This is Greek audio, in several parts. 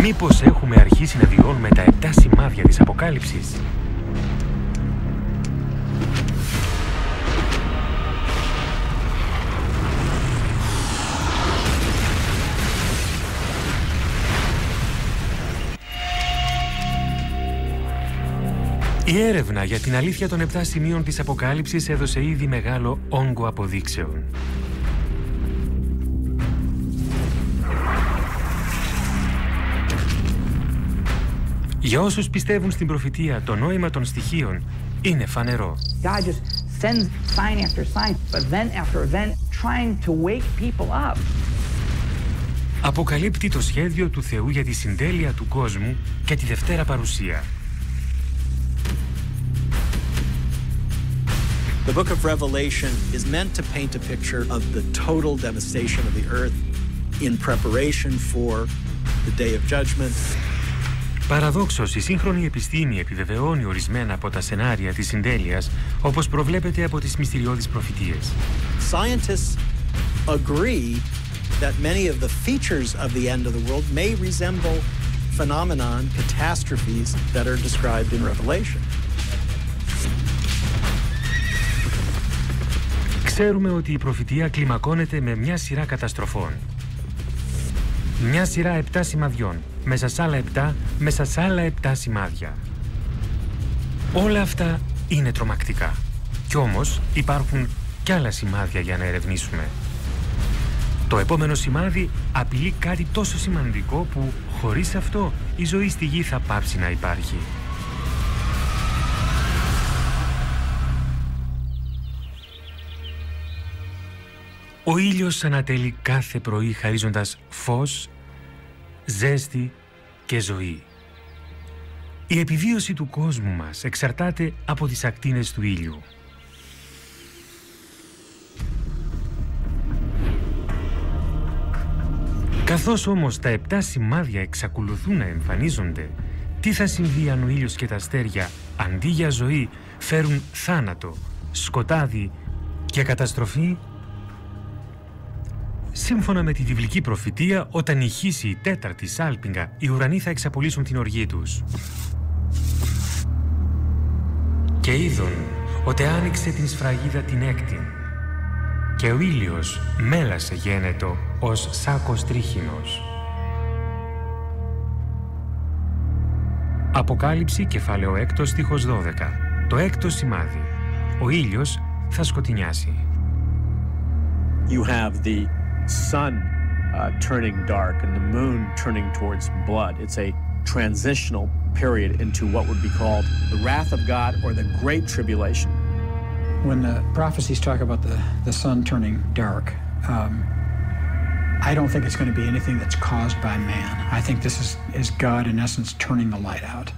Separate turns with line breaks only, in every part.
Μήπως έχουμε αρχίσει να βιώνουμε τα 7 σημάδια της Αποκάλυψης? Η έρευνα για την αλήθεια των 7 σημείων της Αποκάλυψης έδωσε ήδη μεγάλο όγκο αποδείξεων. Για όσους πιστεύουν στην προφητεία, το νόημα των στοιχείων είναι φανερό.
God just sends sign after sign, event after event, trying to wake people up.
Αποκαλύπτει το σχέδιο του Θεού για τη συντέλεια του κόσμου και τη Δευτέρα Παρουσία.
The book of Revelation is meant to paint a picture of the total devastation of the earth in preparation for the day of judgment.
Παραδόξως, η σύγχρονη επιστήμη επιβεβαιώνει ορισμένα από τα σενάρια της συντέλειας, όπως προβλέπεται από τις μυστηριώδεις προφητείες.
Scientists agree that many of the features of the end of the world may resemble phenomenon, catastrophes that are described in Revelation.
Ξέρουμε ότι η προφητεία κλιμακώνεται με μια σειρά καταστροφών. Μια σειρά 7 σημαδιών, μέσα σ' άλλα 7, μέσα σ' άλλα 7 σημάδια. Όλα αυτά είναι τρομακτικά. Κι όμως υπάρχουν κι άλλα σημάδια για να ερευνήσουμε. Το επόμενο σημάδι απειλεί κάτι τόσο σημαντικό που χωρίς αυτό η ζωή στη γη θα πάψει να υπάρχει. Ο ήλιος ανατέλει κάθε πρωί χαρίζοντας φως, ζέστη και ζωή. Η επιβίωση του κόσμου μας εξαρτάται από τις ακτίνες του ήλιου. Καθώς όμως τα 7 σημάδια εξακολουθούν να εμφανίζονται, τι θα συμβεί αν ο ήλιος και τα αστέρια, αντί για ζωή, φέρουν θάνατο, σκοτάδι και καταστροφή? Σύμφωνα με τη βιβλική προφητεία, όταν ηχήσει η 4η σάλπιγγα, οι ουρανοί θα εξαπολύσουν την οργή τους. Και είδον, ότε άνοιξε την σφραγίδα την 6η, και ο ήλιος μέλασε γένετο ως σάκος τρίχινος. Αποκάλυψη, κεφάλαιο 6, στίχος 12. Το 6ο σημάδι. Ο ήλιος θα σκοτεινιάσει.
You have the sun turning dark and the moon turning towards blood. It's a transitional period into what would be called the wrath of God or the Great Tribulation.
When the prophecies talk about the sun turning dark, I don't think it's going to be anything that's caused by man. I think this is God, in essence, turning the light out.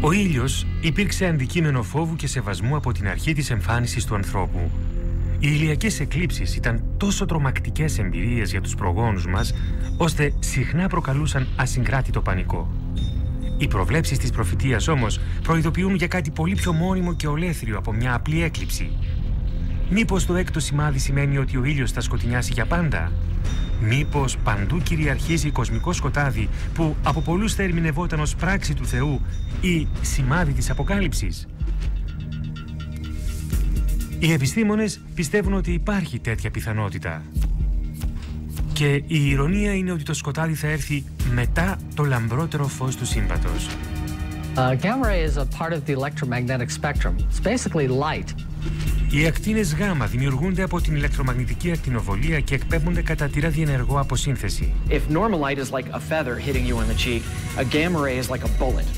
Ο ήλιος υπήρξε αντικείμενο φόβου και σεβασμού από την αρχή της εμφάνισης του ανθρώπου. Οι ηλιακές εκλήψεις ήταν τόσο τρομακτικές εμπειρίες για τους προγόνους μας, ώστε συχνά προκαλούσαν ασυγκράτητο πανικό. Οι προβλέψεις της προφητείας όμως προειδοποιούν για κάτι πολύ πιο μόνιμο και ολέθριο από μια απλή έκλειψη. Μήπως το 6ο σημάδι σημαίνει ότι ο ήλιος θα σκοτεινιάσει για πάντα? Μήπως παντού κυριαρχίζει κοσμικό σκοτάδι που από πολλούς θα ερμηνευόταν ως πράξη του Θεού ή σημάδι της Αποκάλυψης? Οι επιστήμονες πιστεύουν ότι υπάρχει τέτοια πιθανότητα. Και η ηρωνία είναι ότι το σκοτάδι θα έρθει μετά το λαμπρότερο φως του σύμπαντος.
Gamma ray is a part of the electromagnetic spectrum. It's basically light.
Οι ακτίνες γάμα δημιουργούνται από την ηλεκτρομαγνητική ακτινοβολία και εκπέμπονται κατά τη ραδιενεργό αποσύνθεση.
If normal light is like a feather hitting you on the cheek, a gamma ray is like a bullet.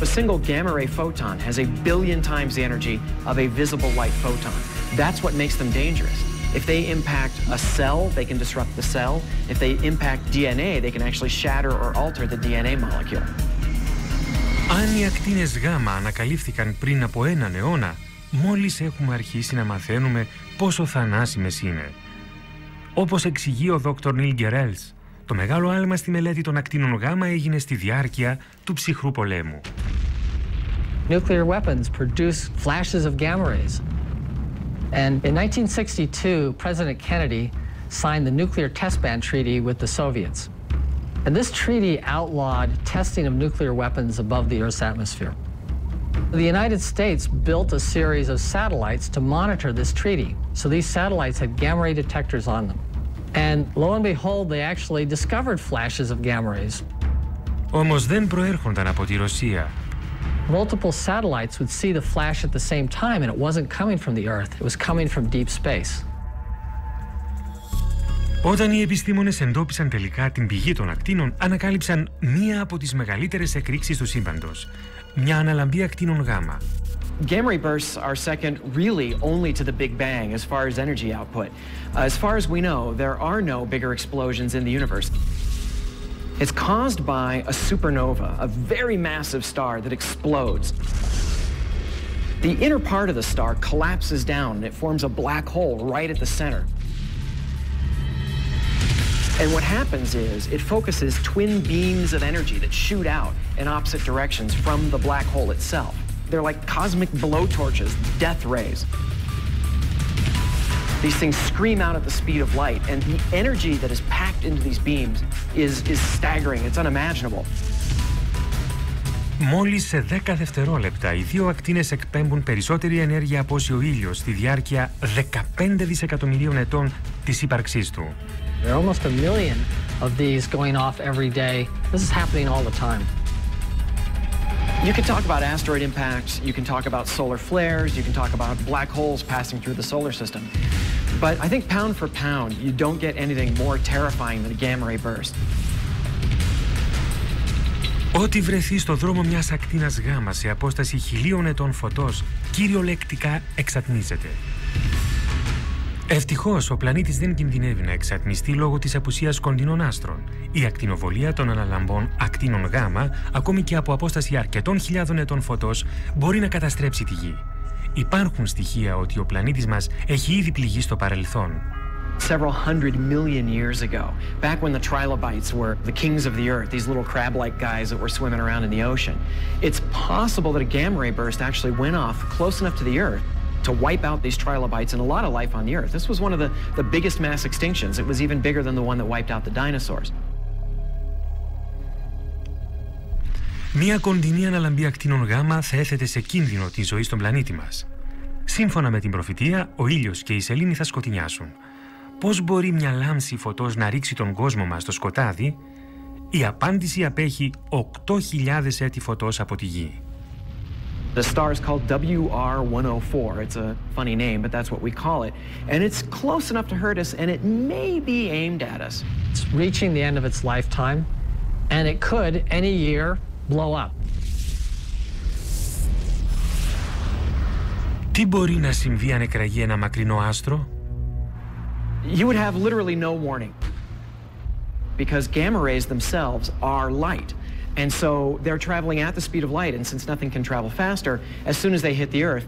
A single gamma ray photon has 1 billion times the energy of a visible light photon. That's what makes them dangerous. If they impact a cell, they can disrupt the cell. If they impact DNA, they can actually shatter or alter the DNA molecule.
Αν οι ακτίνες γάμα ανακαλύφθηκαν πριν από έναν αιώνα, μόλις έχουμε αρχίσει να μαθαίνουμε πόσο θανάσιμες είναι. Όπως εξηγεί ο Dr. Neil Gerels, το μεγάλο άλμα στη μελέτη των ακτίνων γάμα έγινε στη διάρκεια του ψυχρού πολέμου.
Nuclear weapons produce flashes of gamma rays. And in 1962, President Kennedy signed the Nuclear Test Ban Treaty with the Soviets. And this treaty outlawed testing of nuclear weapons above the Earth's atmosphere. The United States built a series of satellites to monitor this treaty. So these satellites had gamma ray detectors on them. And lo and behold, they actually discovered flashes of gamma rays.
Όμως δεν προέρχονταν από τη Ρωσία.
Multiple satellites would see the flash at the same time, and it wasn't coming from the Earth. It was coming from deep space.
Όταν οι επιστήμονες εντόπισαν τελικά την πηγή των ακτίνων, ανακάλυψαν μία από τις μεγαλύτερες εκρήξεις του σύμπαντος. Μια αναλαμπή ακτίνων γάμα.
Gamma ray bursts are second really only to the Big Bang as far as energy output. As far as we know, there are no bigger explosions in the universe. It's caused by a supernova, a very massive star that explodes. The inner part of the star collapses down and it forms a black hole right at the center. And what happens is it focuses twin beams of energy that shoot out in opposite directions from the black hole itself. They're like cosmic blowtorches, death rays. These things scream out at the speed of light, and the energy that is packed into these beams is staggering. It's unimaginable.
Μόλις σε 10 δευτερόλεπτα οι δύο ακτίνες εκπέμπουν περισσότερη ενέργεια από όσο ο ήλιος στη διάρκεια 15 δισεκατομμυρίων ετών της ύπαρξής του.
There are almost 1 million of these going off every day. This is happening all the time.
You can talk about asteroid impacts, you can talk about solar flares, you can talk about black holes passing through the solar system. But I think pound for pound, you don't get anything more terrifying than a gamma ray burst.
Ό,τι βρεθεί στο δρόμο μιας ακτίνας γάμα σε απόσταση 1000 ετών φωτός, κυριολεκτικά εξατμίζεται. Ευτυχώς, ο πλανήτης δεν κινδυνεύει να εξατμιστεί λόγω της απουσίας κοντινών άστρων. Η ακτινοβολία των αναλαμπών ακτίνων γάμα, ακόμη και από απόσταση αρκετών χιλιάδων ετών φωτός, μπορεί να καταστρέψει τη Γη. Υπάρχουν στοιχεία ότι ο πλανήτης μας έχει ήδη πληγεί στο παρελθόν.
Several hundred million years ago, back when the trilobites were the kings of the earth, these little crab-like guys that were swimming around in the ocean, it's possible that a gamma ray burst actually went off close enough to the earth to wipe out these trilobites and a lot of life on the earth. This was one of the biggest mass extinctions. It was even bigger than the one that wiped out the dinosaurs.
Μία κοντινή αναλαμπή ακτίνων γάμα θα έθετε σε κίνδυνο τη ζωή στον πλανήτη μας. Σύμφωνα με την προφητεία, ο ήλιος και η σελήνη θα σκοτεινιάσουν. Πώς μπορεί μια λάμψη φωτός να ρίξει τον κόσμο μας στο σκοτάδι? Η απάντηση απέχει 8.000 έτη φωτός από τη Γη.
The star is called WR104. It's a funny name, but that's what we call it. And it's close enough to hurt us, and it may be aimed at us.
It's reaching the end of its lifetime, and it could, any year, blow up.
Τι μπορεί να συμβεί αν εκραγεί ένα μακρινό άστρο?
You would have literally no warning, because gamma rays themselves are light. And so they're traveling at the speed of light, and since nothing can travel faster, as soon as they hit the Earth,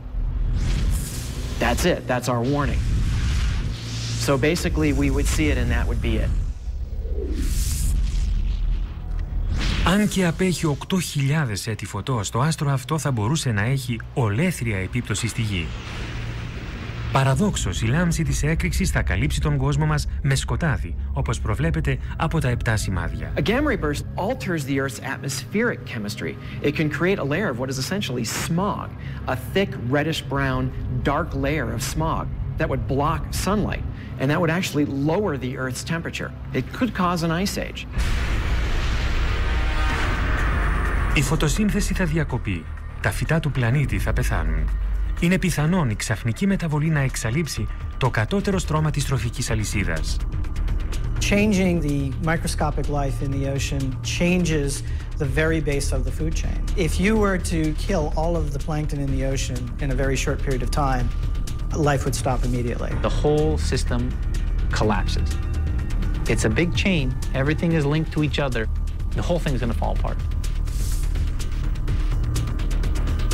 that's it. That's our warning. So basically, we would see it, and that would be it.
Αν και απέχει 8.000 έτη φωτός, το άστρο αυτό θα μπορούσε να έχει ολέθρια επίπτωση στη Γη. Παραδόξως, η λάμψη της έκρηξης θα καλύψει τον κόσμο μας με σκοτάδι, όπως προβλέπεται από τα 7 σημάδια.
A gamma ray burst alters the Earth's atmospheric chemistry. It can create a layer of what is essentially smog, a thick reddish-brown, dark layer of smog that would block sunlight, and that would actually lower the Earth's temperature. It could cause an ice age.
Η φωτοσύνθεση θα διακοπεί. Τα φυτά του πλανήτη θα πεθάνουν. Είναι πιθανόν η ξαφνική μεταβολή να εξαλείψει το κατώτερο στρώμα της τροφικής αλυσίδας.
Changing the microscopic life in the ocean changes the very base of the food chain. If you were to kill all of the plankton in the ocean in a very short period of time, life would stop immediately.
The whole system collapses. It's a big chain. Everything is linked to each other. The whole thing is going to fall apart.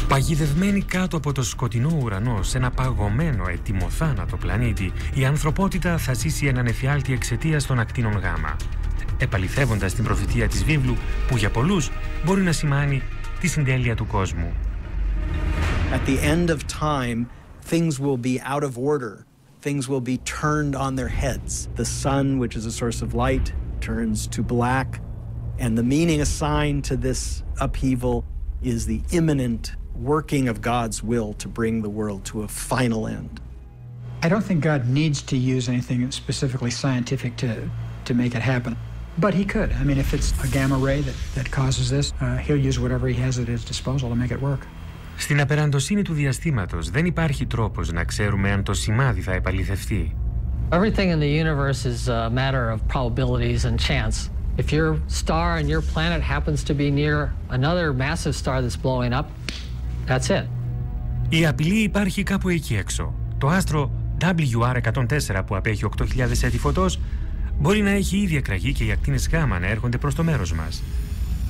Παγιδευμένη κάτω από το σκοτεινό ουρανό σε ένα παγωμένο ετοιμοθάνατο πλανήτη, η ανθρωπότητα θα ζήσει έναν εφιάλτη εξαιτίας των ακτίνων γάμα, επαληθεύοντας την προφητεία της βίβλου που για πολλούς μπορεί να σημάνει τη συντέλεια του κόσμου.
At the end of time, things will be out of order.
things will be turned on their heads. The sun, which is a source of light, turns to black, and the meaning assigned to this upheaval is the imminent working of God's will to bring the world to a final end.
I don't think God needs to use anything specifically scientific to make it happen. But he could. I mean, if it's a gamma ray that causes this, he'll use whatever he has at his disposal to make it work.
Στην απεραντοσύνη του διαστήματος δεν υπάρχει τρόπος να ξέρουμε αν το σημάδι θα επαληθευτεί.
Everything in the universe is a matter of probabilities and chance. If your star and your planet happens to be near another massive star that's blowing up, that's it.
Η απειλή υπάρχει κάπου εκεί έξω. Το άστρο WR104 που απέχει 8.000 έτη φωτός μπορεί να έχει ήδη εκραγεί και οι ακτίνες γάμμα να έρχονται προς το μέρος μας.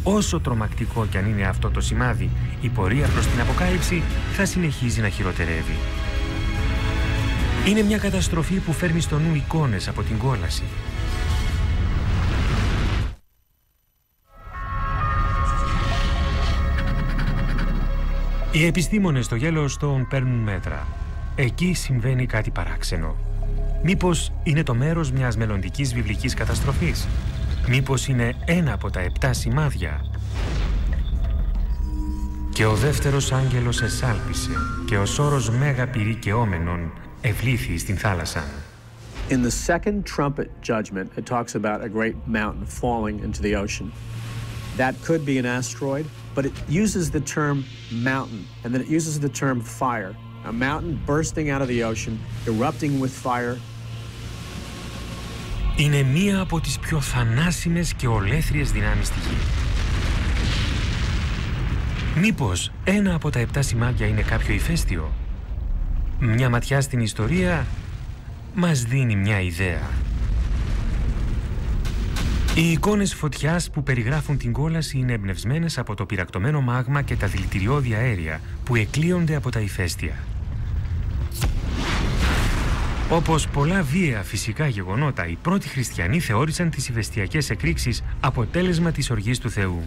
Όσο τρομακτικό κι αν είναι αυτό το σημάδι, η πορεία προς την αποκάλυψη θα συνεχίζει να χειροτερεύει. Είναι μια καταστροφή που φέρνει στο νου εικόνες από την κόλαση. Οι επιστήμονες στο Yellowstone παίρνουν μέτρα. Εκεί συμβαίνει κάτι παράξενο. Μήπως είναι το μέρος μιας μελλοντικής βιβλικής καταστροφής? Μήπως είναι ένα από τα 7 σημάδια? Και ο δεύτερος άγγελος εσάλπισε και ο σώρος μέγα πυρικαιόμενων ευλήθη στην θάλασσα.
In the second trumpet judgment, it talks about a great mountain falling into the ocean. That could be an asteroid, but it uses the term mountain, and then it uses the term fire. A mountain bursting out of the ocean, erupting with fire.
Είναι μία από τις πιο θανάσιμες και ολέθριες δυνάμεις στη γη. Μήπως ένα από τα 7 σημάδια είναι κάποιο ηφαίστειο? Μια ματιά στην ιστορία μας δίνει μια ιδέα. Οι εικόνες φωτιάς που περιγράφουν την κόλαση είναι εμπνευσμένες από το πυρακτωμένο μάγμα και τα δηλητηριώδη αέρια που εκλείονται από τα ηφαίστεια. Όπως πολλά βίαια φυσικά γεγονότα, οι πρώτοι χριστιανοί θεώρησαν τις ηφαιστειακές εκρήξεις αποτέλεσμα της οργής του Θεού.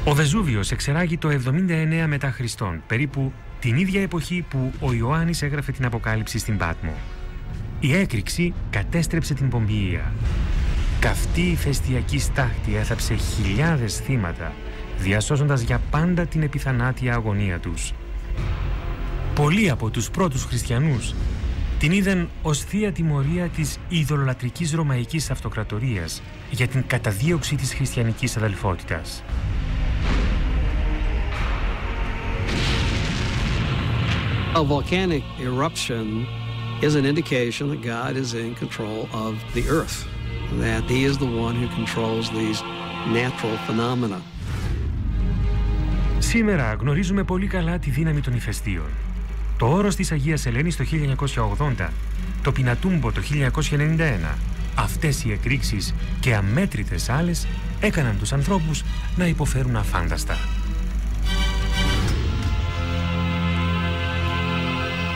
Ο Βεζούβιος εξεράγει το 79 μετά Χριστόν, περίπου την ίδια εποχή που ο Ιωάννης έγραφε την Αποκάλυψη στην Πάτμο. Η έκρηξη κατέστρεψε την Πομπιεία. Καυτή ηφαιστειακή στάχτη έθαψε χιλιάδες θύματα, διασώζοντας για πάντα την επιθανάτια αγωνία τους. Πολλοί από τους πρώτους χριστιανούς την είδαν ως θεία τιμωρία της ειδωλολατρικής Ρωμαϊκής Αυτοκρατορίας για την καταδίωξη της χριστιανικής αδελφότητας.
A volcanic eruption is an indication that God is in control of the earth, that He is the one who controls these natural phenomena.
Σήμερα γνωρίζουμε πολύ καλά τη δύναμη των ηφαιστείων. Το όρος της Αγίας Ελένης το 1980, το Πινατούμπο το 1991, αυτές οι εκρήξεις και αμέτρητες άλλες έκαναν τους ανθρώπους να υποφέρουν αφάνταστα.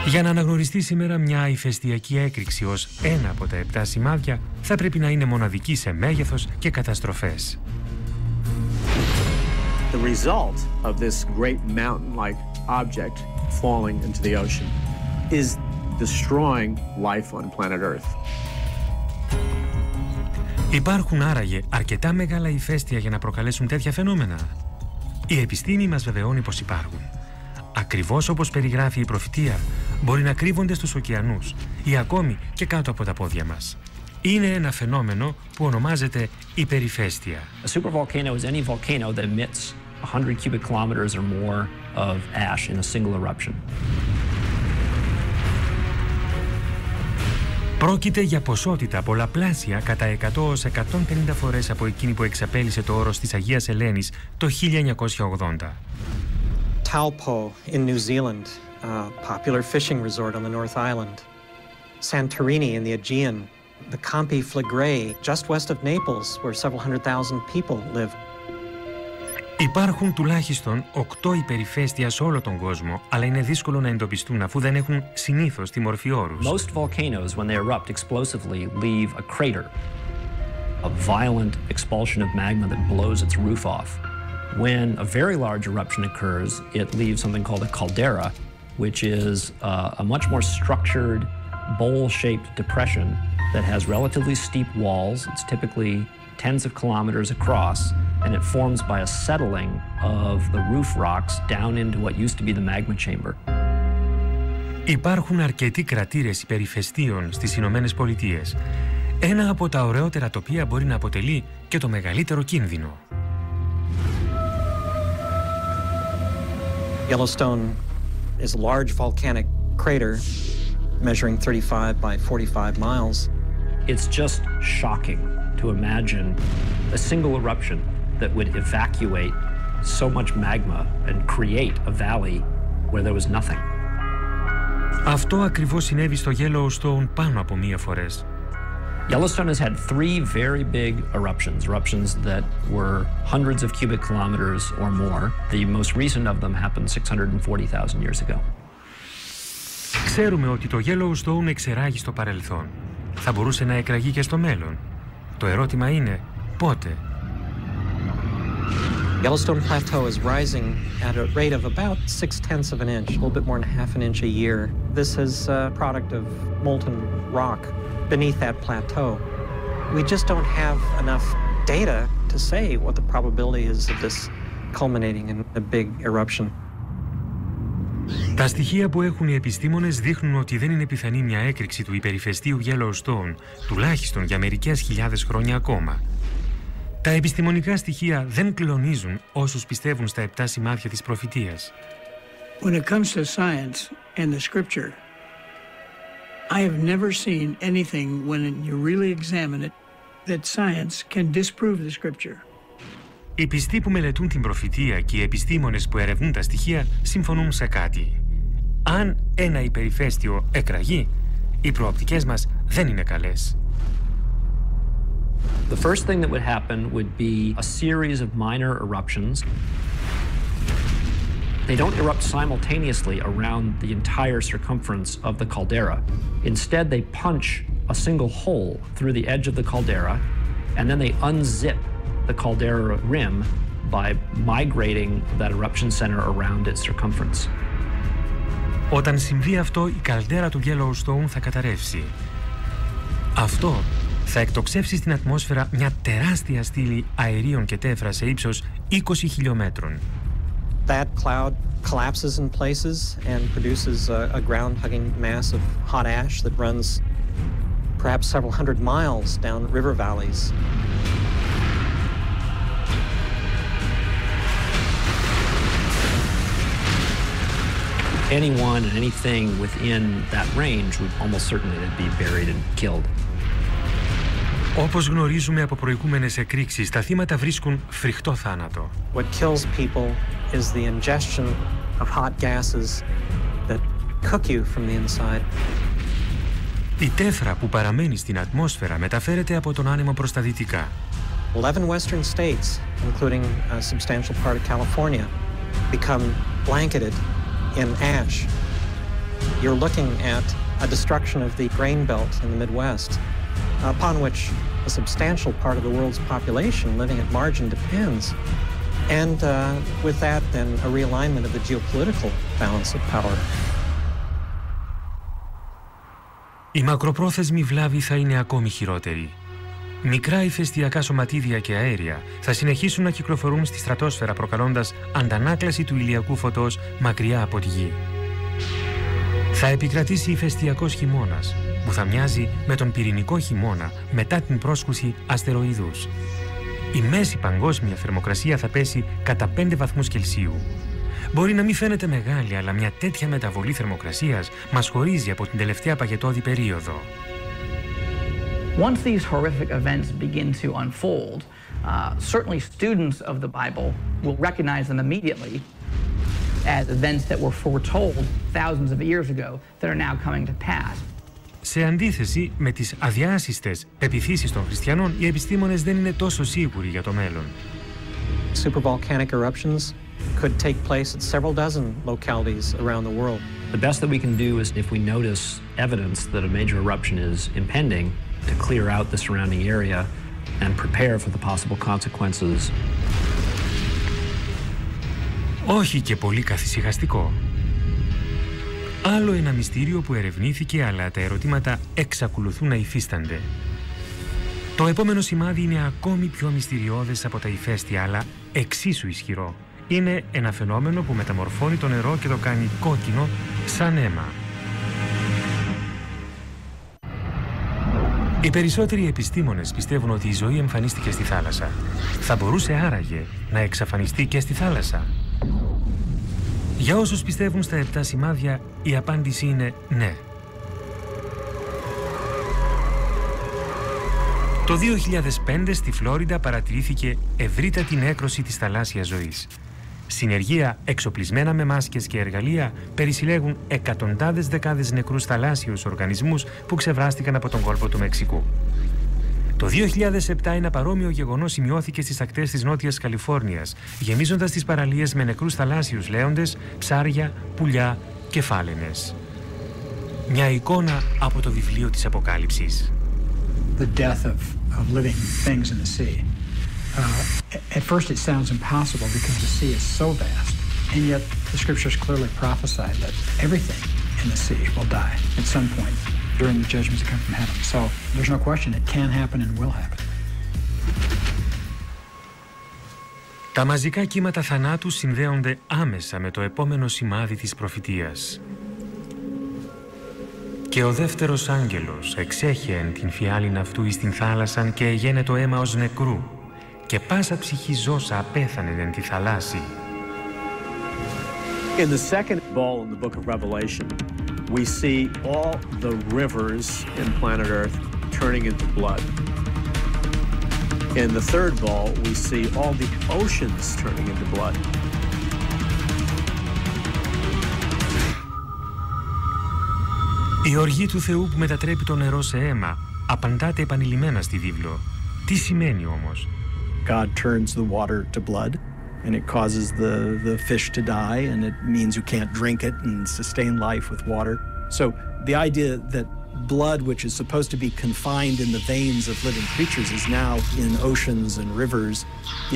Για να αναγνωριστεί σήμερα μια ηφαιστειακή έκρηξη ως ένα από τα 7 σημάδια, θα πρέπει να είναι μοναδική σε μέγεθος και καταστροφές.
The result of this great mountain-like object falling into the ocean is destroying life on planet Earth.
Υπάρχουν άραγε αρκετά μεγάλα ηφαίστεια για να προκαλέσουν τέτοια φαινόμενα? Η επιστήμη μας βεβαιώνει πως υπάρχουν. Ακριβώς όπως περιγράφει η προφητεία, μπορεί να κρύβονται στους ωκεανούς ή ακόμη και κάτω από τα πόδια μας. Είναι ένα φαινόμενο που ονομάζεται υπερηφαίστεια.
A supervolcano is any volcano that emits 100 cubic kilometers or more of ash in a single eruption.
Πρόκειται για ποσότητα πολλαπλάσια κατά 100-150 φορές από εκείνη που εξαπέλυσε το όρος της Αγίας Ελένης το 1980.
Taupo in New Zealand, a popular fishing resort on the North Island. Santorini in the Aegean, the Campi Flegrei just west of Naples, where several hundred thousand people live.
Υπάρχουν τουλάχιστον 8 υπερηφαίστεια σε όλο τον κόσμο, αλλά είναι δύσκολο να εντοπιστούν αφού δεν έχουν συνήθως τη μορφή όρους.
Most volcanoes, when they erupt explosively, leave a crater, a violent expulsion of magma that blows its roof off. When a very large eruption occurs, it leaves something called a caldera, which is a much more structured, bowl-shaped depression that has relatively steep walls. It's typically tens of kilometers across, and it forms by a settling of the roof rocks down into what used to be the magma chamber.
Υπάρχουν αρκετοί κρατήρες υπερηφαιστείων στις Ηνωμένες Πολιτείες. Ένα από τα ωραιότερα τοπία μπορεί να αποτελεί και το μεγαλύτερο κίνδυνο.
Yellowstone is a large volcanic crater measuring 35 by 45 miles.
It's just shocking to imagine a single eruption that would evacuate so much magma and create a valley where there was nothing.
Αυτό ακριβώς συνέβη στο Yellowstone πάνω από μία φορές.
Yellowstone has had 3 very big eruptions that were hundreds of cubic kilometers or more. The most recent of them happened 640,000 years ago.
Ξέρουμε ότι το Yellowstone εξερράγει στο παρελθόν. Θα μπορούσε να εκραγεί και στο μέλλον. Το ερώτημα είναι πότε.
Yellowstone Plateau is rising at a rate of about 0.6 of an inch, a little bit more than half an inch a year. This is a product of molten rock beneath that plateau. We just don't have enough data to say what the probability is of this culminating in a big eruption.
Τα στοιχεία που έχουν οι επιστήμονες δείχνουν ότι δεν είναι πιθανή μια έκρηξη του υπερηφαιστείου Yellowstone, τουλάχιστον για μερικές χιλιάδες χρόνια ακόμα. Τα επιστημονικά στοιχεία δεν κλονίζουν όσους πιστεύουν στα 7 σημάδια της προφητείας.
When it comes to science and the scripture, I have never seen anything when you really examine it that science can disprove the scripture.
Οι πιστοί που μελετούν την προφητεία και οι επιστήμονες που ερευνούν τα στοιχεία συμφωνούν σε κάτι. Αν ένα υπερηφαίστειο εκραγεί, οι προοπτικές μας δεν είναι καλές.
The first thing that would happen would be a series of minor eruptions. They don't erupt simultaneously around the entire circumference of the caldera. Instead, they punch a single hole through the edge of the caldera, and then they unzip the caldera rim by migrating that eruption center around its circumference.
Όταν συμβεί αυτό, η καλντέρα του Yellowstone θα καταρρεύσει. Αυτό θα εκτοξεύσει στην ατμόσφαιρα μια τεράστια στήλη αερίων και τέφρα σε ύψος 20 χιλιόμετρων.
That cloud collapses in places and produces a ground-hugging mass of hot ash that runs perhaps several hundred miles down river valleys.
Anyone and anything within that range would almost certainly be buried and killed.
Όπως γνωρίζουμε από προηγούμενες εκρήξεις, τα θύματα βρίσκουν φρικτό θάνατο.
What kills people is the ingestion of hot gases that cook you from the inside.
Η τέφρα που παραμένει στην ατμόσφαιρα μεταφέρεται από τον άνεμο προς τα δυτικά.
11 western states, including a substantial part of California, become blanketed in ash. You're looking at a destruction of the grain belt in the Midwest, upon which a substantial part of the world's population living at margin depends. And with that, then, a realignment of the geopolitical balance of power.
Η μακροπρόθεσμη βλάβη θα είναι ακόμη χειρότερη. Μικρά ηφαιστειακά σωματίδια και αέρια θα συνεχίσουν να κυκλοφορούν στη στρατόσφαιρα, προκαλώντας αντανάκλαση του ηλιακού φωτός μακριά από τη γη. Θα επικρατήσει ηφαιστειακός χειμώνας, που θα μοιάζει με τον πυρηνικό χειμώνα μετά την πρόσκρουση αστεροειδούς. Η μέση παγκόσμια θερμοκρασία θα πέσει κατά 5 βαθμούς Κελσίου. Μπορεί να μην φαίνεται μεγάλη, αλλά μια τέτοια μεταβολή θερμοκρασίας μας χωρίζει από την τελευταία παγετώδη περίοδο.
Once these horrific events begin to unfold, certainly students of the Bible will recognize them immediately as events that were foretold thousands of years ago that are now coming to pass.
Σε αντίθεση με τις αδιάσιστες πεποιθήσεις των χριστιανών, οι επιστήμονες δεν είναι τόσο σίγουροι για το μέλλον.
Supervolcanic eruptions could take place at several dozen localities around the world.
The best that we can do is, if we notice evidence that a major eruption is impending, to clear out the surrounding area and prepare for the possible consequences.
Όχι και πολύ καθησυχαστικό. Άλλο ένα μυστήριο που ερευνήθηκε, αλλά τα ερωτήματα εξακολουθούν να υφίστανται. Το επόμενο σημάδι είναι ακόμη πιο μυστηριώδες από τα ηφαίστεια, αλλά εξίσου ισχυρό. Είναι ένα φαινόμενο που μεταμορφώνει το νερό και το κάνει κόκκινο σαν αίμα. Οι περισσότεροι επιστήμονες πιστεύουν ότι η ζωή εμφανίστηκε στη θάλασσα. Θα μπορούσε άραγε να εξαφανιστεί και στη θάλασσα? Για όσους πιστεύουν στα 7 σημάδια, η απάντηση είναι ναι. Το 2005 στη Φλόριντα παρατηρήθηκε ευρύτατη νέκρωση της θαλάσσιας ζωής. Συνεργεία εξοπλισμένα με μάσκες και εργαλεία περισυλλέγουν εκατοντάδες δεκάδες νεκρούς θαλάσσιους οργανισμούς που ξεβράστηκαν από τον κόλπο του Μεξικού. Το 2007 ένα παρόμοιο γεγονός σημειώθηκε στις ακτές της Νότιας Καλιφόρνιας, γεμίζοντας τις παραλίες με νεκρούς θαλάσσιους λέοντες, ψάρια, πουλιά και φάλαινες. Μια εικόνα από το βιβλίο της Αποκάλυψης.
The death of living things in the sea. At first it sounds impossible because the sea is so vast, and yet the scriptures clearly prophesy that everything in the sea will die at some point during the judgments that come from heaven. So there's no question it can happen and will happen.
Τα μαζικά κύματα θανάτου συνδέονται άμεσα με το επόμενο σημάδι της προφητείας. Και ο δεύτερος άγγελος εξέχεεν την φιάλην αυτού εις την θάλασσαν και εγένε το αίμα ως νεκρού, και πάσα ψυχή ζώσα απέθανεν εν τη θαλάσση.
In the second bowl in the book of Revelation, we see all the rivers in planet Earth turning into blood. In the third bowl, we see all the oceans turning into blood.
Η οργή του Θεού που μετατρέπει το νερό σε αίμα απαντάται επανειλημμένα στη βίβλο. Τι σημαίνει όμως?
God turns the water to blood, and it causes the fish to die, and it means you can't drink it and sustain life with water. So the idea that blood, which is supposed to be confined in the veins of living creatures, is now in oceans and rivers,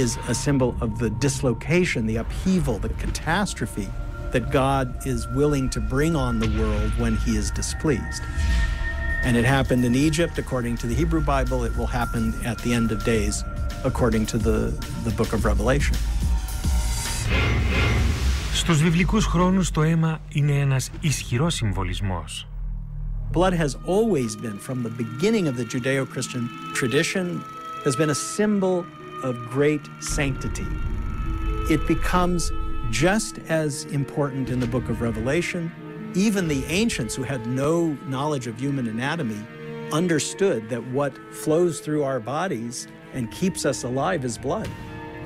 is a symbol of the dislocation, the upheaval, the catastrophe that God is willing to bring on the world when he is displeased. And it happened in Egypt, according to the Hebrew Bible. It will happen at the end of days, according to the book of Revelation.
Στους βιβλικούς χρόνους το αίμα είναι ένας ισχυρός συμβολισμός.
Blood has always been, from the beginning of the Judeo-Christian tradition, has been a symbol of great sanctity. It becomes just as important in the book of Revelation. Even the ancients who had no knowledge of human anatomy understood that what flows through our bodies and keeps us alive is blood.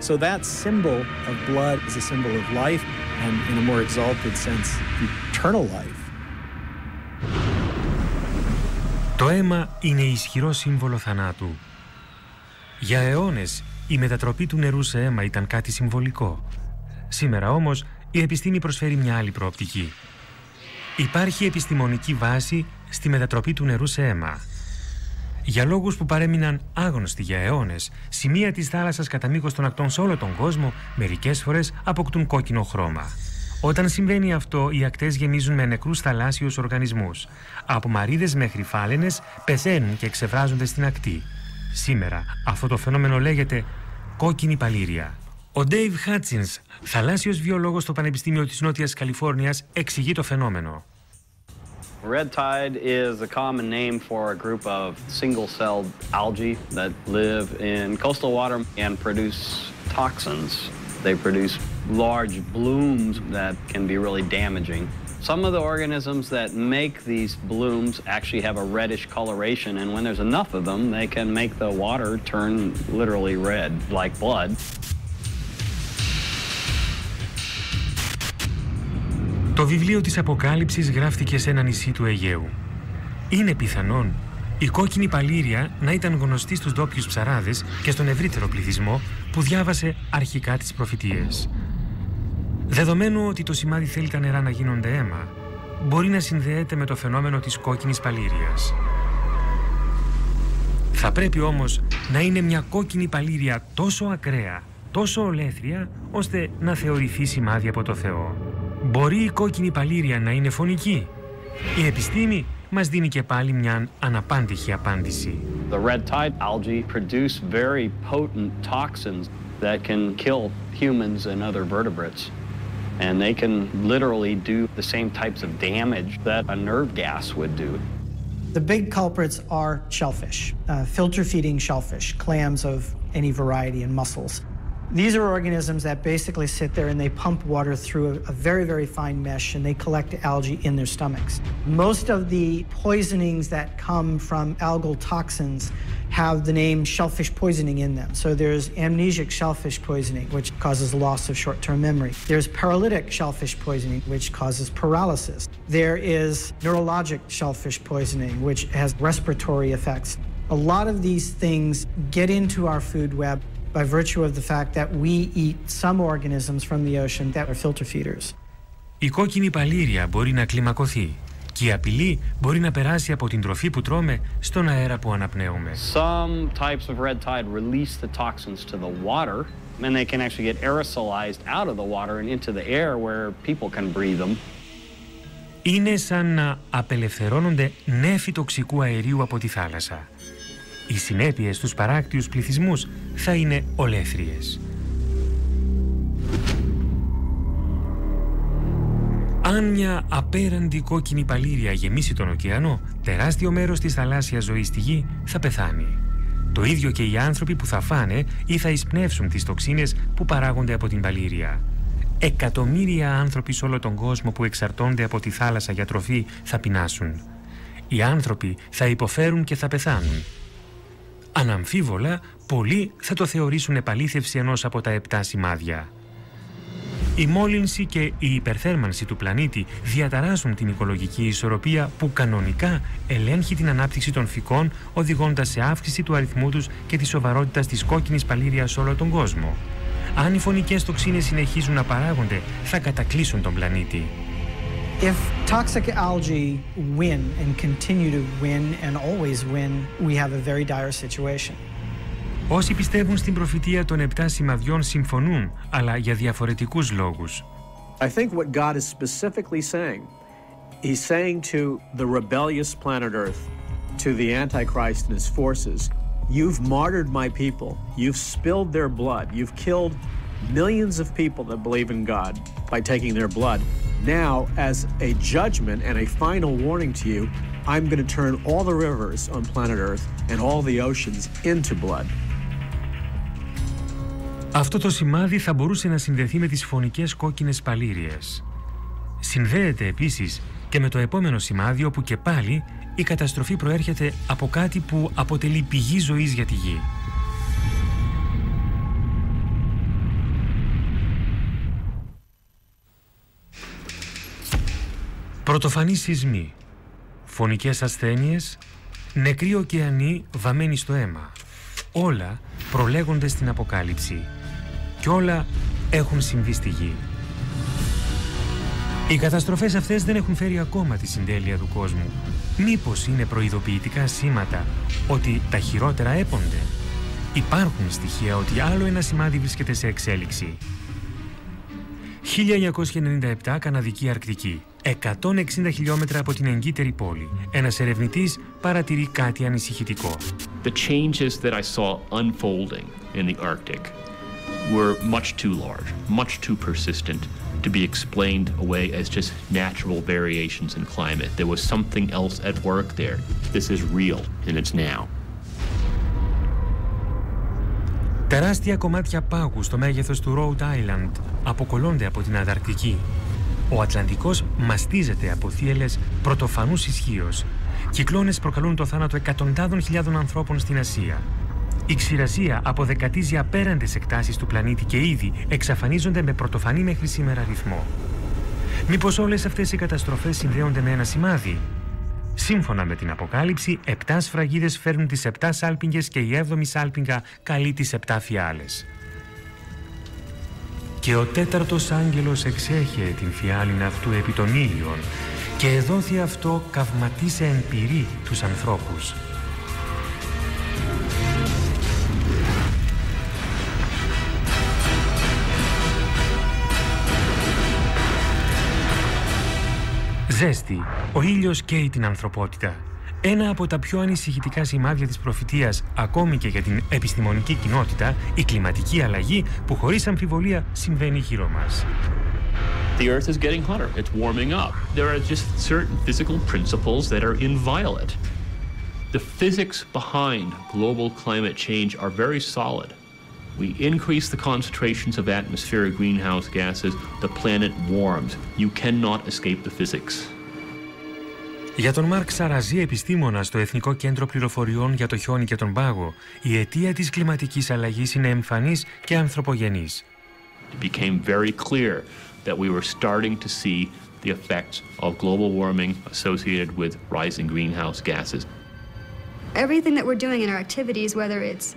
So that symbol of blood is a symbol of life, and in a more exalted sense, eternal life.
Το αίμα είναι ισχυρό σύμβολο θανάτου. Για αιώνες η μετατροπή του νερού σε αίμα ήταν κάτι συμβολικό. Σήμερα όμως η επιστήμη προσφέρει μια άλλη προοπτική. Υπάρχει επιστημονική βάση στη μετατροπή του νερού σε αίμα. Για λόγους που παρέμειναν άγνωστοι για αιώνες, σημεία της θάλασσας κατά μήκος των ακτών σε όλο τον κόσμο μερικές φορές αποκτούν κόκκινο χρώμα. Όταν συμβαίνει αυτό, οι ακτές γεμίζουν με νεκρούς θαλάσσιους οργανισμούς. Από μαρίδες μέχρι φάλαινες πεθαίνουν και ξεβράζονται στην ακτή. Σήμερα αυτό το φαινόμενο λέγεται κόκκινη παλήρια. Ο Dave Hutchins, θαλάσσιος βιολόγος στο Πανεπιστήμιο της Νότιας Καλιφόρνιας, εξηγεί το φαινόμενο.
Red tide is a common name for a group of single-celled algae that live in coastal water and produce toxins. They produce large blooms that can be really damaging. Some of the organisms that make these blooms actually have a reddish coloration, and when there's enough of them, they can make the water turn literally red, like blood.
Το βιβλίο της Αποκάλυψης γράφτηκε σε ένα νησί του Αιγαίου. Είναι πιθανόν η κόκκινη παλήρια να ήταν γνωστή στους ντόπιους ψαράδες και στον ευρύτερο πληθυσμό που διάβασε αρχικά τις προφητείες. Δεδομένου ότι το σημάδι θέλει τα νερά να γίνονται αίμα, μπορεί να συνδέεται με το φαινόμενο της κόκκινης παλήριας. Θα πρέπει όμως να είναι μια κόκκινη παλήρια τόσο ακραία, τόσο ολέθρια, ώστε να θεωρηθεί σημάδι από το Θεό. Μπορεί η κόκκινη παλήρια να είναι φωνική? Η επιστήμη μας δίνει και πάλι μια αναπάντηχη απάντηση.
The red tide algae produce very potent toxins that can kill humans and other vertebrates. And they can literally do the same types of damage that a nerve gas would do.
The big culprits are shellfish, filter-feeding shellfish, clams of any variety and mussels. These are organisms that basically sit there and they pump water through a very, very fine mesh and they collect algae in their stomachs. Most of the poisonings that come from algal toxins have the name shellfish poisoning in them. So there's amnesic shellfish poisoning, which causes loss of short-term memory. There's paralytic shellfish poisoning, which causes paralysis. There is neurologic shellfish poisoning, which has respiratory effects. A lot of these things get into our food web by virtue of the fact that we eat some organisms from the ocean that are filter feeders.
Η κόκκινη παλήρια μπορεί να κλιμακωθεί και η απειλή μπορεί να περάσει από την τροφή που τρώμε στον αέρα που αναπνέουμε.
Some types of red tide release the toxins to the water and they can actually get aerosolized out of the water and into the air where people can breathe them.
Είναι σαν να απελευθερώνονται νέφη τοξικού αερίου από τη θάλασσα. Οι συνέπειες στους παράκτιους πληθυσμούς θα είναι ολέθριες. Αν μια απέραντη κόκκινη παλήρια γεμίσει τον ωκεανό, τεράστιο μέρος της θαλάσσιας ζωής στη γη θα πεθάνει. Το ίδιο και οι άνθρωποι που θα φάνε ή θα εισπνεύσουν τις τοξίνες που παράγονται από την παλήρια. Εκατομμύρια άνθρωποι σε όλο τον κόσμο που εξαρτώνται από τη θάλασσα για τροφή θα πεινάσουν. Οι άνθρωποι θα υποφέρουν και θα πεθάνουν. Αναμφίβολα, πολλοί θα το θεωρήσουν επαλήθευση ενός από τα 7 σημάδια. Η μόλυνση και η υπερθέρμανση του πλανήτη διαταράσσουν την οικολογική ισορροπία που κανονικά ελέγχει την ανάπτυξη των φυκών, οδηγώντας σε αύξηση του αριθμού τους και της σοβαρότητας της κόκκινης παλήρειας σε όλο τον κόσμο. Αν οι φωνικές τοξίνες συνεχίζουν να παράγονται, θα κατακλείσουν τον πλανήτη.
If toxic algae win and continue to win and always win, we have a very dire situation.
Όσοι πιστεύουν στην προφητεία των 7 σημαδιών συμφωνούν, αλλά για διαφορετικούς λόγους.
I think what God is specifically saying, He's saying to the rebellious planet Earth, to the Antichrist and his forces, you've martyred my people, you've spilled their blood, you've killed millions of people that believe in God by taking their blood. Now, as a judgment and a final warning to you, I'm going to turn all the rivers on planet Earth and all the oceans into blood.
Αυτό το σημάδι θα μπορούσε να συνδεθεί με τις φωνικές κόκκινες παλήριες. Συνδέεται επίσης και με το επόμενο σημάδι όπου και πάλι η καταστροφή προέρχεται από κάτι που αποτελεί πηγή ζωής για τη γη. Πρωτοφανείς σεισμοί, φωνικές ασθένειες, νεκροί ωκεανοί βαμμένοι στο αίμα. Όλα προλέγονται στην Αποκάλυψη και όλα έχουν συμβεί στη γη. Οι καταστροφές αυτές δεν έχουν φέρει ακόμα τη συντέλεια του κόσμου. Μήπως είναι προειδοποιητικά σήματα ότι τα χειρότερα έπονται? Υπάρχουν στοιχεία ότι άλλο ένα σημάδι βρίσκεται σε εξέλιξη. 1997, Καναδική Αρκτική. 160 χιλιόμετρα από την εγκύτερη πόλη. Ένας ερευνητής παρατηρεί κάτι ανησυχητικό.
The changes that I saw unfolding in the Arctic were much too large, much too persistent to be explained away as just natural variations in climate. There was something else at work there. This is real and it's now.
Τεράστια κομμάτια πάγου στο μέγεθος του Rhode Island αποκολλώνται από την Ανταρκτική. Ο Ατλαντικός μαστίζεται από θύελλες πρωτοφανούς ισχύως. Κυκλώνες προκαλούν το θάνατο εκατοντάδων χιλιάδων ανθρώπων στην Ασία. Η ξηρασία αποδεκατίζει απέραντες εκτάσεις του πλανήτη και ήδη εξαφανίζονται με πρωτοφανή μέχρι σήμερα ρυθμό. Μήπως όλες αυτές οι καταστροφές συνδέονται με ένα σημάδι? Σύμφωνα με την Αποκάλυψη, 7 σφραγίδες φέρνουν τις 7 σάλπιγγες και η 7η σάλπιγγα καλεί τις 7 φιάλες. Και ο 4ος άγγελος εξέχε την φιάλην αυτού επί των ήλιων και εδόθη αυτό καυματίσε εν πυρί τους ανθρώπους. Ζέστη, ο ήλιος καίει την ανθρωπότητα. Ένα από τα πιο ανησυχητικά σημάδια της προφητείας, ακόμη και για την επιστημονική κοινότητα, η κλιματική αλλαγή που χωρίς αμφιβολία συμβαίνει γύρω μας.
The earth is getting hotter. It's warming up. There are just certain physical principles that are inviolate. The physics behind global climate change are very solid. We increase the concentrations of atmospheric greenhouse gases, the planet warms. You cannot escape the physics.
Για τον Μάρκ Σαραζή, επιστήμονα στο Εθνικό Κέντρο Πληροφοριών για το Χιόνι και τον Πάγο, η αιτία της κλιματικής αλλαγής είναι εμφανής και ανθρωπογενής.
It became very clear that we were starting to see the effects of global warming associated with rising greenhouse gases.
Everything that we're doing in our activities, whether it's,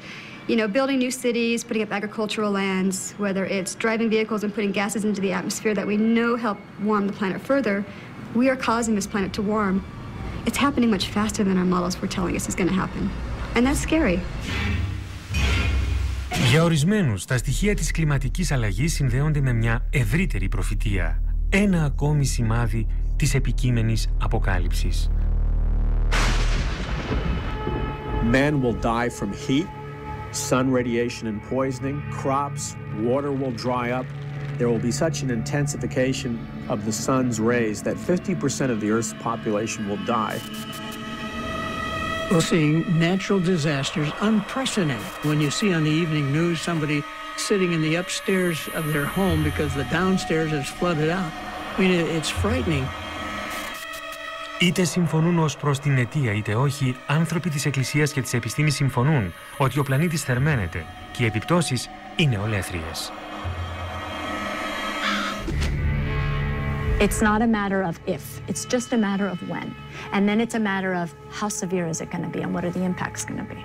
building new cities, putting up agricultural lands, whether it's driving vehicles and putting gases into the atmosphere that we know help warm the planet further, we are causing this planet to warm. It's happening much faster than our models were telling us is going to happen. And that's scary.
Για ορισμένους, τα στοιχεία της κλιματικής αλλαγής συνδέονται με μια ευρύτερη προφητεία. Ένα ακόμη σημάδι της επικείμενης αποκάλυψης.
Men will die from heat, sun radiation and poisoning, crops, water will dry up. There will be such an intensification of the sun's rays that 50% of the Earth's population will die.
We're seeing natural disasters, unprecedented. When you see on the evening news somebody sitting in the upstairs of their home because the downstairs is flooded out. I mean, it's frightening.
Είτε συμφωνούν ως προς την αιτία είτε όχι, άνθρωποι της Εκκλησίας και της επιστήμης συμφωνούν ότι ο πλανήτης θερμαίνεται και οι επιπτώσεις είναι ολέθριες.
It's not a matter of if, it's just a matter of when. And then it's a matter of how severe is it going to be and what are the impacts going to be.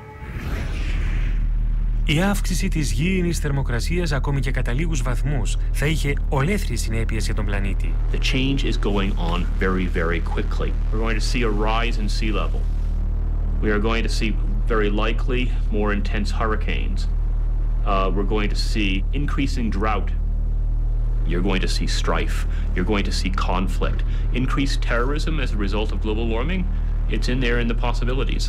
Η αύξηση της γήινης θερμοκρασίας ακόμη και κατά λίγους βαθμούς θα είχε ολέθριες συνέπειες για τον πλανήτη.
The change is going on very, very quickly. We're going to see a rise in sea level. We are going to see very likely more intense hurricanes. We're going to see increasing drought. You're going to see strife. You're going to see conflict. Increased terrorism as a result of global warming. It's in there in the possibilities.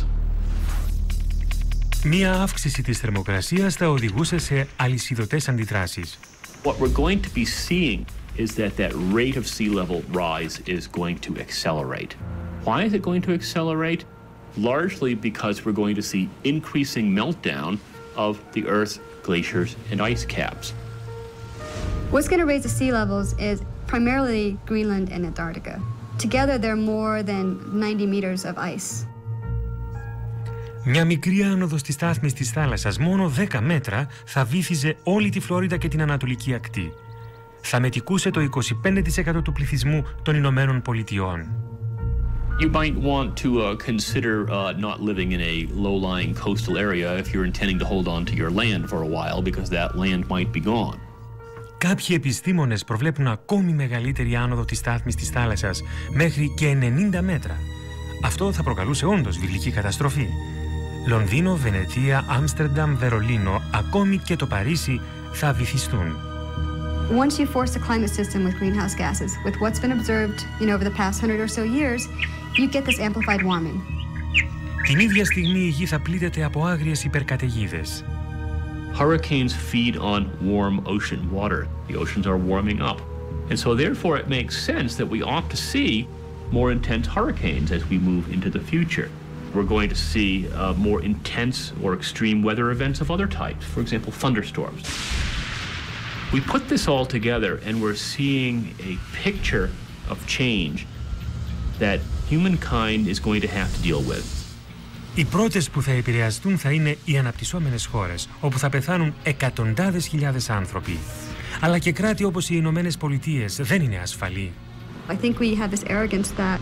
Μία αύξηση της θερμοκρασίας θα οδηγούσε σε αλυσιδωτές αντιδράσεις.
What we're going to be seeing is that rate of sea level rise is going to accelerate. Why is it going to accelerate? Largely because we're going to see increasing meltdown of the Earth's glaciers and ice caps.
What's going to raise the sea levels is primarily Greenland and Antarctica. Together, they're more than 90 meters of ice.
Μια μικρή άνοδος της στάθμης της θάλασσας, μόνο 10 μέτρα, θα βύθιζε όλη τη Φλόριντα και την Ανατολική Ακτή. Θα μετικούσε το 25% του πληθυσμού των Ηνωμένων Πολιτειών.
You might want to consider not living in a low-lying coastal area if you're intending to hold on to your land for a while, because that land might be gone.
Κάποιοι επιστήμονες προβλέπουν ακόμη μεγαλύτερη άνοδο της στάθμης της θάλασσας, μέχρι και 90 μέτρα. Αυτό θα προκαλούσε όντως βιβλική καταστροφή. Λονδίνο, Βενετία, Άμστερνταμ, Βερολίνο, ακόμη και το Παρίσι θα βυθιστούν.
Once you force the climate system with greenhouse gases, with what's been observed, over the past 100 or so years, you get this amplified warming.
Την ίδια στιγμή η γη θα πλήττεται από άγριες υπερκαταιγίδες.
Hurricanes feed on warm ocean water. The oceans are warming up. And so therefore it makes sense that we ought to see more intense hurricanes as we move into the future. We're going to see more intense or extreme weather events of other types, for example, thunderstorms. We put this all together and we're seeing a picture of change that humankind is going to have to deal with.
Οι πρώτες που θα επηρεαστούν θα είναι οι αναπτυσσόμενες χώρες, όπου θα πεθάνουν εκατοντάδες χιλιάδες άνθρωποι. Αλλά και κράτη όπως οι Ηνωμένες Πολιτείες δεν είναι ασφαλή.
I think we have this arrogance that,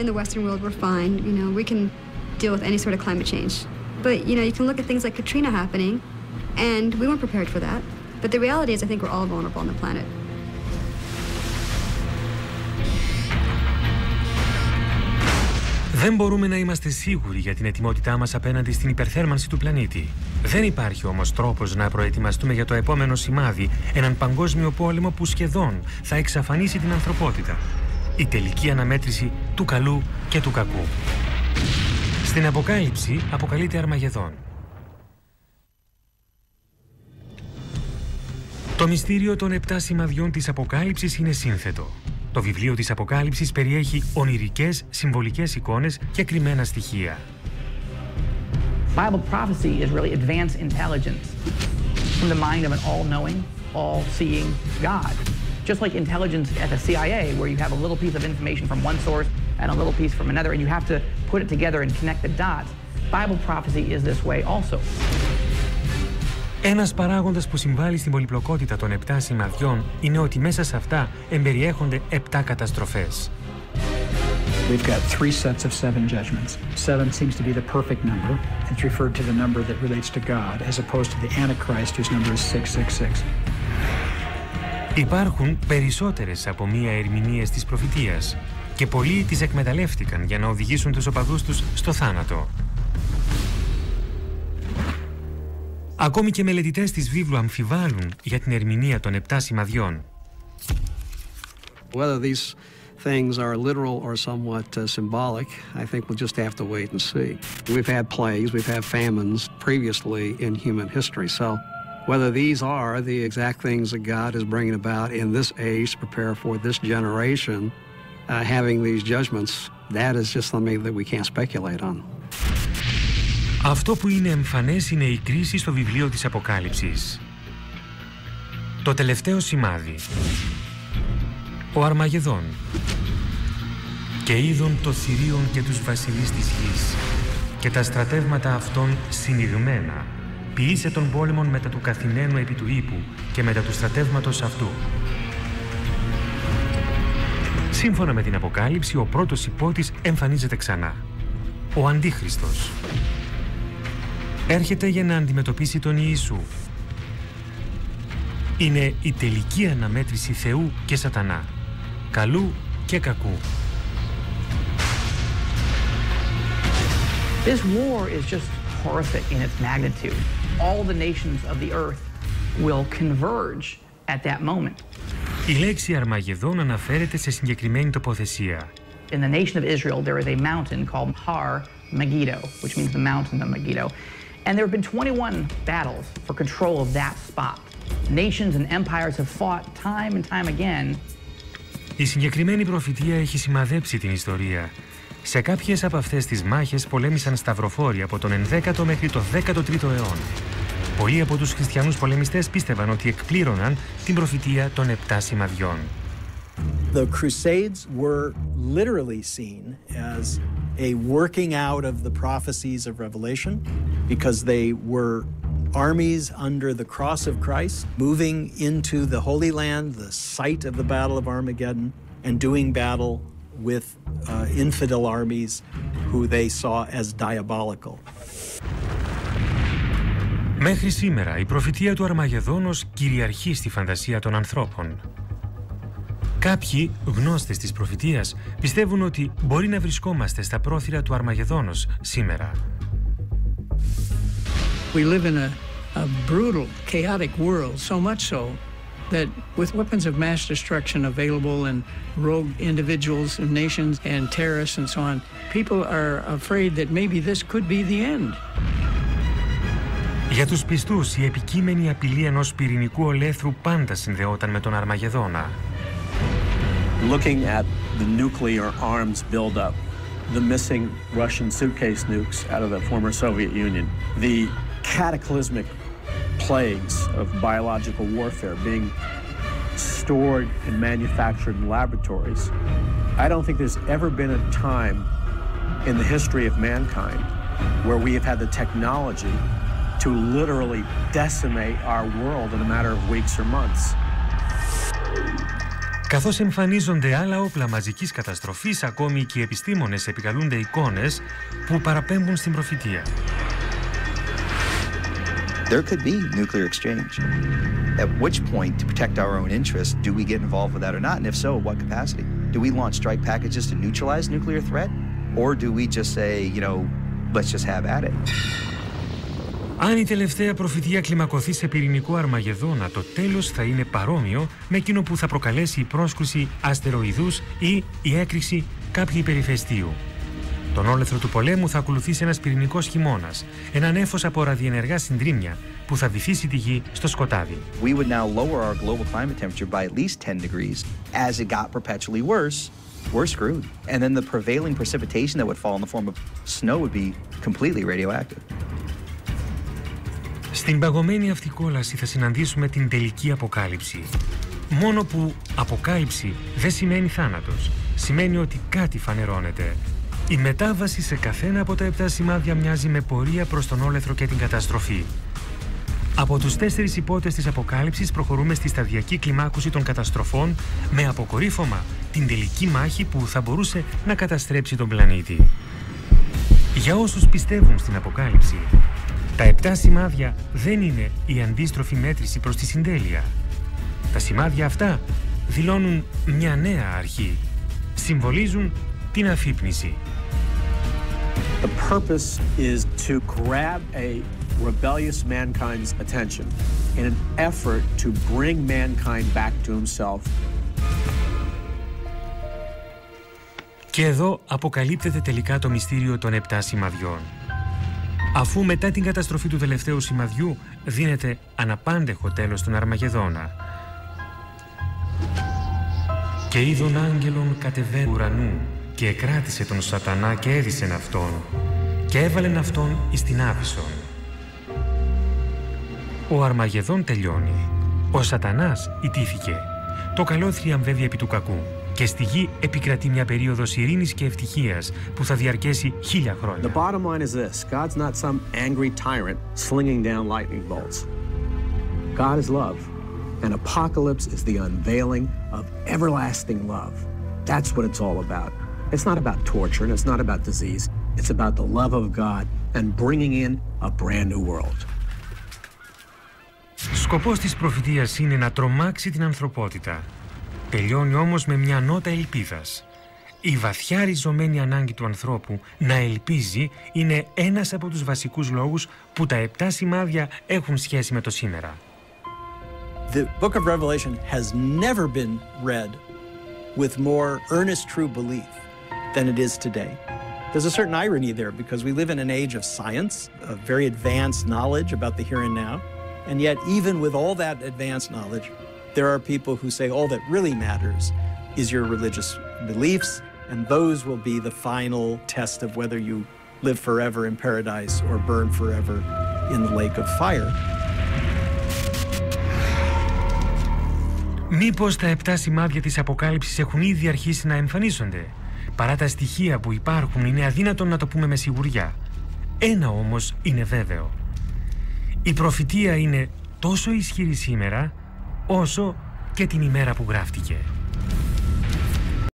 in the Western world we're fine, we can deal with any sort of climate change. But, you can look at things like Katrina happening, and we weren't prepared for that. But the reality is I think we're all vulnerable on the planet.
Δεν μπορούμε να είμαστε σίγουροι για την ετοιμότητά μας απέναντι στην υπερθέρμανση του πλανήτη. Δεν υπάρχει όμως τρόπος να προετοιμαστούμε για το επόμενο σημάδι, έναν παγκόσμιο πόλεμο που σχεδόν θα εξαφανίσει την ανθρωπότητα. η τελική αναμέτρηση του καλού και του κακού. Στην Αποκάλυψη αποκαλείται Αρμαγεδόν. Το μυστήριο των 7 σημαδιών της Αποκάλυψης είναι σύνθετο. Το βιβλίο της Αποκάλυψης περιέχει ονειρικές, συμβολικές εικόνες και κρυμμένα στοιχεία.
Bible prophecy is really advanced intelligence from the mind of an all-knowing, all-seeing God. Just like intelligence at the CIA, where you have a little piece of information from one source and a little piece from another, and you have to put it together and connect the dots, Bible prophecy is this way also.
Ένας παράγοντας που συμβάλλει στην πολυπλοκότητα των 7 σημαδιών είναι ότι μέσα σε αυτά εμπεριέχονται 7 καταστροφές.
We've got 3 sets of 7 judgments. 7 seems to be the perfect number. It's referred to the number that relates to God, as opposed to the Antichrist, whose number is 666.
Υπάρχουν περισσότερες από μία ερμηνείες της προφητείας και πολλοί τις εκμεταλλεύτηκαν για να οδηγήσουν τους οπαδούς τους στο θάνατο. Ακόμη και μελετητές της βίβλου αμφιβάλλουν για την ερμηνεία των 7 σημαδιών.
Whether these things are literal or somewhat symbolic, I think we'll just have to wait and see. We've had plagues, we've had famines previously in human history, so whether these are the exact things that God is bringing about in this age to prepare for this generation, having these judgments, that is just something that we can't speculate on.
Αυτό που είναι εμφανές είναι η κρίση στο βιβλίο της Αποκάλυψης. Το τελευταίο σημάδι. Ο Αρμαγεδόν. Και είδον το θηρίον και τους βασιλείς της γης και τα στρατεύματα αυτών συνηγμένα. Ποιήσε τον πόλεμον μετά του καθηνένου επί του ύπου και μετά του στρατεύματος αυτού. Σύμφωνα με την Αποκάλυψη, ο πρώτος υπότης εμφανίζεται ξανά. Ο Αντίχριστος. Έρχεται για να αντιμετωπίσει τον Ιησού. Είναι η τελική αναμέτρηση Θεού και Σατανά, καλού και κακού.
This war is just horrific in its magnitude. All the nations of the earth will converge at that moment.
Η λέξη Αρμαγεδόν αναφέρεται σε συγκεκριμένη τοποθεσία.
In the nation of Israel, there is a mountain called Har Megiddo, which means the mountain of Megiddo. And there have been 21 battles for control of that spot. Nations and empires have fought time and time again.
Η συγκεκριμένη προφητεία έχει σημαδέψει την ιστορία. Σε κάποιες από αυτές τις μάχες πολέμησαν σταυροφόροι από τον 11ο μέχρι το 13ο αιώνα. Πολλοί από τους χριστιανούς πολεμιστές πίστευαν ότι εκπλήρωναν την προφητεία των 7 σημαδιών.
The Crusades were literally seen as a working out of the prophecies of Revelation because they were armies under the cross of Christ moving into the Holy Land, the site of the Battle of Armageddon, and doing battle with infidel armies who they saw as diabolical.
Μέχρι σήμερα η προφητεία του Αρμαγεδόνος κυριαρχεί στη φαντασία των ανθρώπων. Κάποιοι γνώστες της προφητείας πιστεύουν ότι μπορεί να βρισκόμαστε στα πρόθυρα του Αρμαγεδόνος σήμερα.
We live in a brutal, chaotic world, so much so that with weapons of mass destruction available and rogue individuals and nations and terrorists and so on, people are afraid that maybe this could be the end.
Για τους πιστούς, η επικείμενη απειλή ενός πυρηνικού ολέθρου πάντα συνδεόταν με τον Αρμαγεδόνα.
Looking at the nuclear arms buildup, the missing Russian suitcase nukes out of the former Soviet Union, the cataclysmic plagues of biological warfare being stored and manufactured in laboratories, I don't think there's ever been a time in the history of mankind where we have had the technology to literally decimate our world in a matter of weeks or months.
Καθώς εμφανίζονται άλλα όπλα μαζικής καταστροφής, ακόμη και οι επιστήμονες επικαλούνται εικόνες που παραπέμπουν στην προφητεία.
There could be nuclear exchange. At which point, to protect our own interests, do we get involved with that or not? And if so, what capacity? Do we launch strike packages to neutralize nuclear threat? Or do we just say, you know, let's just have at it?
Αν η τελευταία προφητεία κλιμακωθεί σε πυρηνικό Αρμαγεδόνα, το τέλος θα είναι παρόμοιο με εκείνο που θα προκαλέσει η πρόσκρουση αστεροειδούς ή η έκρηξη κάποιου υπερηφαιστείου. Τον όλεθρο του πολέμου θα ακολουθήσει ένας πυρηνικός χειμώνας, ένα νέφος από ραδιενεργά συντρίμμια που θα βυθίσει τη γη στο σκοτάδι.
We would now lower our global climate temperature by at least 10 degrees. As it got perpetually worse, we're screwed. And then the prevailing precipitation that would fall in the form of snow would be completely radioactive.
Στην παγωμένη αυτή κόλαση θα συναντήσουμε την τελική αποκάλυψη. Μόνο που αποκάλυψη δεν σημαίνει θάνατος. Σημαίνει ότι κάτι φανερώνεται. Η μετάβαση σε καθένα από τα 7 σημάδια μοιάζει με πορεία προς τον όλεθρο και την καταστροφή. Από τους 4 υπότες της αποκάλυψης προχωρούμε στη σταδιακή κλιμάκωση των καταστροφών με αποκορύφωμα την τελική μάχη που θα μπορούσε να καταστρέψει τον πλανήτη. Για όσους πιστεύουν στην αποκάλυψη, τα 7 σημάδια δεν είναι η αντίστροφη μέτρηση προς τη συντέλεια. Τα σημάδια αυτά δηλώνουν μια νέα αρχή. Συμβολίζουν την αφύπνιση.
The purpose is to grab a rebellious mankind's attention in an effort to bring mankind back to himself.
Και εδώ αποκαλύπτεται τελικά το μυστήριο των 7 σημαδιών. Αφού μετά την καταστροφή του τελευταίου σημαδιού δίνεται αναπάντεχο τέλος στον Αρμαγεδόνα. Και είδον άγγελον κατεβαίνει ουρανού και εκράτησε τον σατανά και έδισεν αυτόν και έβαλεν αυτόν εις την άβυσσον. Ο Αρμαγεδόν τελειώνει. Ο σατανάς ιτήθηκε. Το καλό θριαμβεύει επί του κακού και στη γη επικρατεί μια περίοδος ειρήνης και ευτυχίας που θα διαρκέσει 1000 χρόνια.
The bottom line is this: God's not some angry tyrant slinging down lightning bolts. God is love, and Apocalypse is the unveiling of everlasting love. That's what it's all about. It's not about torture and it's not about disease. It's about the love of God and bringing in a brand new world.
Σκοπός της προφητείας είναι να τρομάξει την ανθρωπότητα. Τελειώνει όμως με μια νότα ελπίδας. Η βαθιά ριζωμένη ανάγκη του ανθρώπου να ελπίζει είναι ένας από τους βασικούς λόγους που τα 7 σημάδια έχουν σχέση με το σήμερα.
The book of Revelation has never been read with more earnest true belief than it is today. There's a certain irony there because we live in an age of science, of very advanced knowledge about the here and now, and yet even with all that advanced knowledge, there are people who say all that really matters is your religious beliefs, and those will be the final test of whether you live forever in paradise or burn forever in the lake of fire.
Μήπως τα 7 σημάδια της Αποκάλυψης έχουν ήδη αρχίσει να εμφανίζονται? Παρά τα στοιχεία που υπάρχουν, είναι αδύνατον να το πούμε με σιγουριά. Ένα όμως είναι βέβαιο. Η προφητεία είναι τόσο ισχυρή σήμερα, όσο και την ημέρα που γράφτηκε.